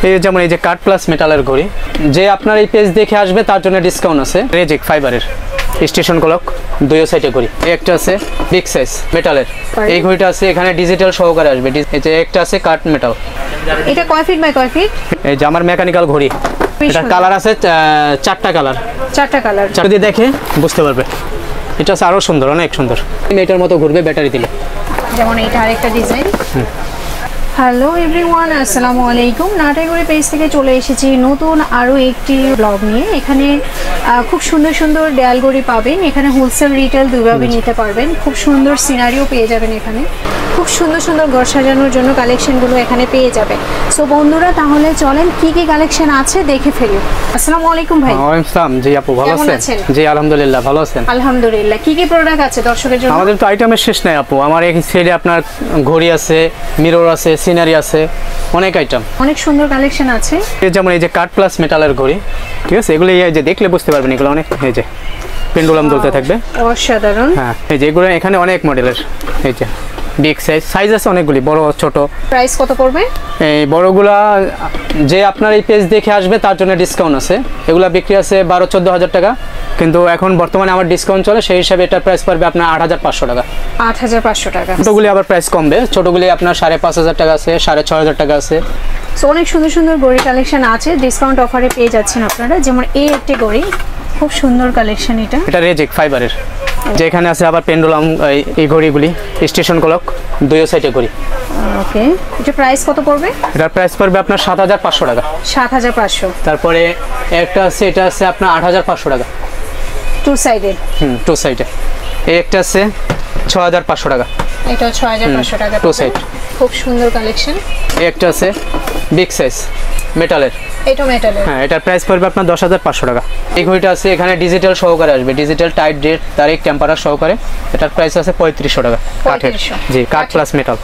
এই যেমন এই যে কাট প্লাস মেটালের ঘড়ি, যে আপনার এই পেজ দেখে আসবে তার জন্য ডিসকাউন্ট আছে। রেজিক ফাইবারের স্টেশন ক্লক, দুই সাইডে ঘড়ি। একটা আছে বিগ সাইজ মেটালের, এই ঘড়িটা আছে এখানে ডিজিটাল সহকারে আসবে। এই যে একটা আছে কাট মেটাল। এটা কয় ফিট বাই কয় ফিট? এই যে আমার মেকানিক্যাল ঘড়ি, এটা কালার আছে চারটা কালার। যদি দেখে বুঝতে পারবে। এটা আছে আরো সুন্দর, অনেক সুন্দর। এটার মতো ঘুরবে ব্যাটারি দিলে। যেমন এটা আরেকটা ডিজাইন। হ্যালো এভরিওয়ান, আসসালামু আলাইকুম। নাটাইগুড়ি পেজ থেকে চলে এসেছি নতুন আরও একটি ব্লগ নিয়ে। এখানে খুব সুন্দর সুন্দর দেয়াল ঘড়ি পাবেন। এখানে হোলসেল রিটেল দুইভাবে নিতে পারবেন। খুব সুন্দর সিনারিও পেয়ে যাবেন। এখানে খুব সুন্দর সুন্দর ঘর সাজানোর জন্য কালেকশনগুলো এখানে পেয়ে যাবেন। সো বন্ধুরা, তাহলে চলেন কি কি কালেকশন আছে দেখে ফেলি। আসসালামু আলাইকুম ভাই। ওয়ালাইকুম আসসালাম। জি আপু, ভালো আছেন? জি আলহামদুলিল্লাহ, ভালো আছেন? আলহামদুলিল্লাহ। কি কি প্রোডাক্ট আছে দর্শকের জন্য? আমাদের তো আইটেমের শেষ নাই আপু। আমার এই সাইডে আপনার ঘড়ি আছে, মিরর আছে, সিনারি আছে, অনেক আইটেম, অনেক সুন্দর কালেকশন আছে। যেমন এই যে কাট প্লাস মেটালের ঘড়ি, ঠিক আছে? এগুলো এই যে দেখলে বুঝতে পারবেন, এগুলো অনেক এই যে পেন্ডুলাম দুলতে থাকবে, অসাধারণ। হ্যাঁ, এই যে এগুলো এখানে অনেক মডেলের। এই যে বিগ সাইজ আছে অনেকগুলি, বড় ছোট। প্রাইস কত পড়বে? এই বড়গুলা যে আপনার এই পেজ দেখে আসবে তার জন্য ডিসকাউন্ট আছে। এগুলা বিক্রি আছে 12-14 হাজার টাকা, কিন্তু এখন বর্তমানে আমার ডিসকাউন্ট চলে, সেই হিসাবে এটার প্রাইস পড়বে আপনার 8,500 টাকা। 8,500 টাকা। ছোটগুলি আবার প্রাইস কমবে। ছোটগুলি আপনার 5,500 টাকা আছে, 6,500 টাকা আছে। সো অনেক সুন্দর সুন্দর ঘড়ি কালেকশন আছে, ডিসকাউন্ট অফারে পেয়ে যাচ্ছেন আপনারা। যেমন এই একটি ঘড়ি, খুব সুন্দর কালেকশন। এটা রেজিক ফাইবারের, যেখানে আছে আবার পেন্ডুলাম। এই ঘড়িগুলি স্টেশন ক্লক, দুই সাইডে ঘড়ি। ওকে, এটা প্রাইস কত পড়বে? এটার প্রাইস পড়বে আপনার 7,500 টাকা। 7,500। তারপরে একটা আছে, এটা আছে আপনার 8,500 টাকা, টু সাইডেড। টু সাইডে। এই একটা আছে 6,500 টাকা। এটা 6,500 টাকা, টু সাইড। খুব সুন্দর কালেকশন। এই একটা আছে বিগ সাইজ মেটালের, এটা মেটালের। হ্যাঁ, এটার প্রাইস পড়বে আপনার 10,500 টাকা। এই ঘড়িটা আছে এখানে ডিজিটাল সহকারে আসবে, ডিজিটাল টাইট ডেট, তারিখ, টেম্পারেচার সহকারে। এটার প্রাইস আছে 3,500 টাকা। কাঠের, জি, কাঠ প্লাস মেটাল।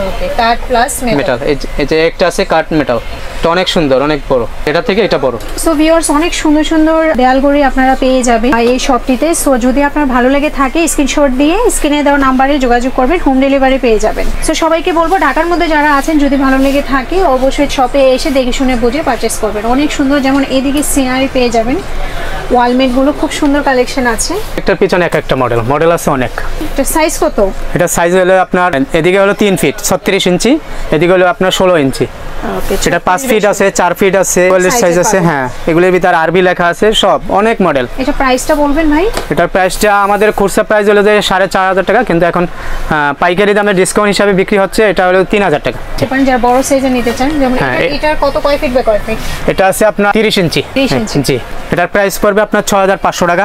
ওকে, কাঠ প্লাস মেটাল। এই যে একটা আছে কাঠ মেটাল, এটা অনেক সুন্দর, অনেক বড়। এটা থেকে এটা বড়। সো ভিউয়ার্স, অনেক সুন্দর সুন্দর দেয়াল ঘড়ি আপনারা পেয়ে যাবেন এই শপটিতে। সো যদি আপনার ভালো লেগে থাকে, স্ক্রিনশট দিয়ে স্ক্রিনে দেওয়া নাম্বারে যোগাযোগ করবেন, হোম ডেলিভারি পেয়ে যাবেন। সো সবাইকে বলবো, ঢাকার মধ্যে যারা আছেন, যদি ভালো লেগে থাকে অবশ্যই শপে এসে দেখে শুনে বুঝে পারচেস করবেন। অনেক সুন্দর, যেমন এদিকে সিনারি পেয়ে যাবেন, ওয়ালমেট গুলো খুব সুন্দর কালেকশন আছে। একটার পিছনে একটা মডেল আছে অনেক। এটা সাইজ কত? এটা সাইজ হলো আপনার, এদিকে হলো 3 ফিট 36 ইঞ্চি, এদিকে হলো আপনার 16 ইঞ্চি। এটা 5 ফিট আছে, 4 ফিট আছে, 40 সাইজ আছে। হ্যাঁ, এগুলোর ভিতরে আরবি লেখা আছে, সব অনেক মডেল। এটা প্রাইসটা বলবেন ভাই? এটার প্রাইসটা আমাদের খুচরা প্রাইস হলো যে 4,500 টাকা, কিন্তু এখন পাইকারি দামে ডিসকাউন্ট হিসাবে বিক্রি হচ্ছে। এটা হলো 3,000 টাকা। আপনি যারা বড় সাইজে নিতে চান, যেমন এটার কত, কয় ফিট বাই কয় ফিট? এটা আছে আপনার 30 ইঞ্চি। জি, এটার প্রাইস পড়বে আপনার 6,500 টাকা।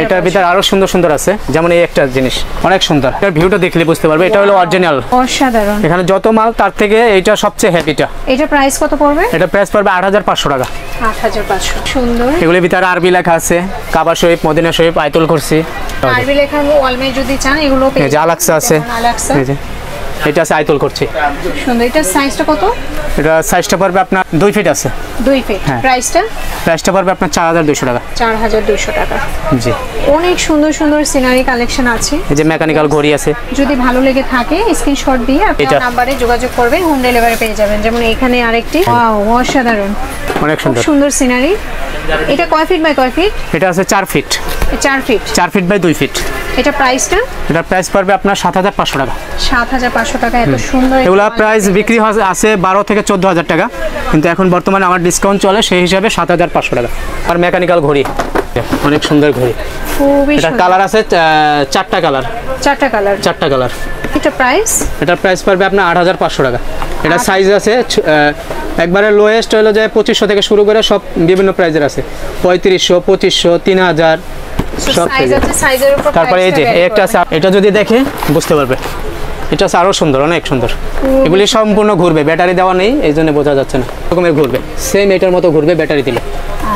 এটার ভিতরে আরো সুন্দর সুন্দর আছে, যেমন এই একটা জিনিস অনেক সুন্দর। এটার ভিউটা দেখলে বুঝতে পারবে, এটা হলো অরিজিনাল, অসাধারণ। এখানে যত মাল তার থেকে এইটা সবচেয়ে হেভিটা। এটা প্রাইস কত পড়বে? এটা প্রাইস পড়বে 8,500 টাকা। 8,500। সুন্দর। এগুলোর ভিতরে আরবি লেখা আছে, কাবা শরীফ, মদিনা শরীফ, আয়াতুল কুরসি। আরবি লেখা ওয়ালমেট যদি চান, এগুলো পেয়ে যাবেন। আলাক্সা আছে, এটা আছে আয়াতুল কুরসি। সুন্দর। এটা সাইজটা কত? এটা সাইজটা পড়বে আপনার 2 ফিট আছে। 2 ফিট। প্রাইসটা পড়বে আপনার 4,200 টাকা। 4,200 টাকা। জি, অনেক সুন্দর সুন্দর সিনারি কালেকশন আছে। এই যে মেকানিক্যাল ঘড়ি আছে। যদি ভালো লেগে থাকে, স্ক্রিনশট দিয়ে আপনার নাম্বারে যোগাযোগ করবেন, হোম ডেলিভারি পেয়ে যাবেন। যেমন এখানে আরেকটি, ওয়াও, অসাধারণ, অনেক সুন্দর সুন্দর সিনারি। এটা কয় ফিট বাই কয় ফিট? এটা আছে 4 feet. 4 feet. 4 feet by 2 feet. এটা প্রাইসটা? এটা প্রাইস পড়বে আপনার 7,500 টাকা। 7,500 টাকা। এত সুন্দর। এগুলা প্রাইস বিক্রি আছে 12 থেকে 14,000 টাকা, কিন্তু এখন বর্তমানে আমার ডিসকাউন্ট চলে, সেই হিসাবে 7,500 টাকা। আর মেকানিক্যাল ঘড়ি, অনেক সুন্দর ঘড়ি। খুবই এটা কালার আছে 4টা কালার। 4টা কালার। এটার প্রাইস পড়বে আপনার 8,500 টাকা। এটা সাইজ আছে একবারে লোয়েস্ট হলো যে 2500 থেকে শুরু করে সব বিভিন্ন প্রাইজের আছে, 3500, 2500, 3,000 সব সাইজ আছে, সাইজের উপর। তারপরে এই যে একটা আছে, এটা যদি দেখে বুঝতে পারবে, এটা আছে আরো সুন্দর, অনেক সুন্দর। এগুলি সম্পূর্ণ ঘুরবে, ব্যাটারি দেওয়া নেই, এই জন্য বোঝা যাচ্ছে না। এরকমের ঘুরবে, সেম এটার মতো ঘুরবে ব্যাটারি দিলে।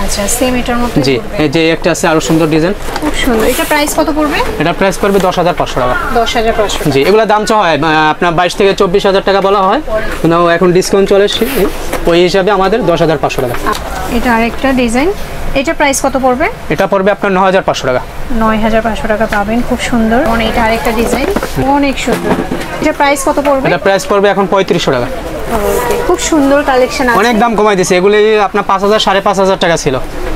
আচ্ছা, সেম এটার মতো। জি, এই যে একটা আছে আরো সুন্দর ডিজাইন, খুব সুন্দর। এটা প্রাইস কত পড়বে? এটা প্রাইস পড়বে 10,500 টাকা। 10,500। জি, এগুলা দাম চাওয়া হয় আপনার 22 থেকে 24,000 টাকা বলা হয়, কিন্তু এখন ডিসকাউন্ট চলে, ওই হিসাবে আমাদের 10,500 টাকা। এটা আরেকটা ডিজাইন, এটা প্রাইস কত পড়বে? এটা পড়বে আপনার 9,500 টাকা। 9,500 টাকা পাবেন, খুব সুন্দর। মানে এটা আরেকটা ডিজাইন, অনেক সুন্দর। এটা প্রাইস কত পড়বে? এটা প্রাইস পড়বে এখন 3,500 টাকা। খুব সুন্দর কালেকশন আছে, অনেক দাম কমাই দিয়েছে, এগুলি আপনার 5000 5500 টাকা ছিল,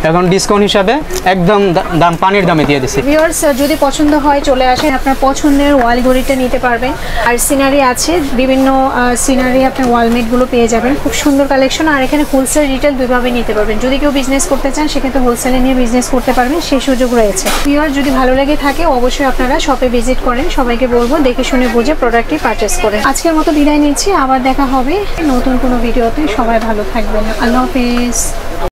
এখন ডিসকাউন্ট হিসাবে একদম দাম পানির দামে দিয়ে দিছি। ভিউয়ার্স যদি পছন্দ হয় চলে আসেন, আপনার পছন্দের ওয়াল ঘড়িটা নিতে পারবেন। আর সিনারি আছে, বিভিন্ন সিনারি আপনার ওয়ালমেটগুলো পেয়ে যাবেন, খুব সুন্দর কালেকশন। আর এখানে হোলসেল রিটেল দুইভাবে নিতে পারবেন, যদি কেউ বিজনেস করতে চান সেক্ষেত্রে হোলসেলে নিয়ে বিজনেস করতে পারবেন, সেই সুযোগ রয়েছে। ভিউয়ার্স যদি ভালো লেগে থাকে অবশ্যই আপনারা শপে ভিজিট করেন, সবাইকে বলবো দেখে শুনে বুঝে প্রোডাক্টটি পারচেস করেন। আজকের মতো বিদায় নিচ্ছি, আবার দেখা হবে নতুন কোনো ভিডিওতে। সবাই ভালো থাকবেন, আল্লাহ হাফেজ।